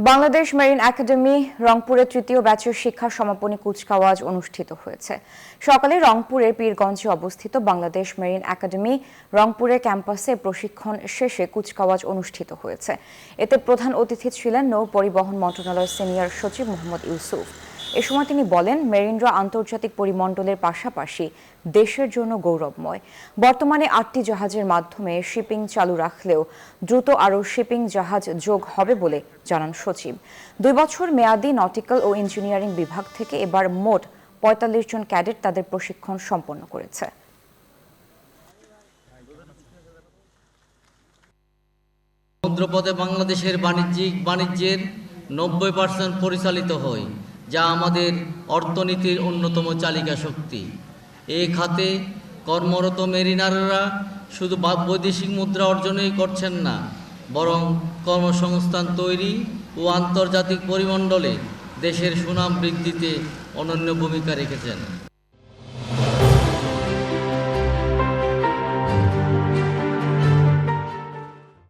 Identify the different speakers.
Speaker 1: Bangladesh marine academy রংপুরের তৃতীয় ব্যাচের শিক্ষা সমাপনী কুচকাওয়াজ অনুষ্ঠিত হয়েছে। সকালে রংপুরের পীরগঞ্জে অবস্থিত বাংলাদেশ মেরিন একাডেমি রংপুরের ক্যাম্পাসে প্রশিক্ষণ শেষে কুচকাওয়াজ অনুষ্ঠিত হয়েছে। এতে প্রধান অতিথি ছিলেন নৌ পরিবহন মন্ত্রণালয়ের সিনিয়র সচিব মোহাম্মদ ইউসুফ। এ সময় তিনি বলেন, মেরিনরা আন্তর্জাতিক পরিমণ্ডলের পাশাপাশি দেশের জন্য গৌরবময়। বর্তমানে 8টি জাহাজের মাধ্যমে শিপিং চালু রাখলেও দ্রুত আরও শিপিং জাহাজ যোগ হবে বলে জানান সচিব। 2 বছর মেয়াদী নটিক্যাল ও ইঞ্জিনিয়ারিং বিভাগ থেকে এবার মোট 45 জন ক্যাডেট তাদের প্রশিক্ষণ সম্পন্ন করেছে।
Speaker 2: সমুদ্রপথে বাংলাদেশের বাণিজ্যের 90% পরিচালিত হয়, যা আমাদের অর্থনীতির অন্যতম চালিকা শক্তি। এই খাতে কর্মরত মেরিনাররা শুধু বৈদেশিক মুদ্রা অর্জনই করছেন না, বরং কর্মসংস্থান তৈরি ও আন্তর্জাতিক পরিমণ্ডলে দেশের সুনাম বৃদ্ধিতে অনন্য ভূমিকা রেখেছেন।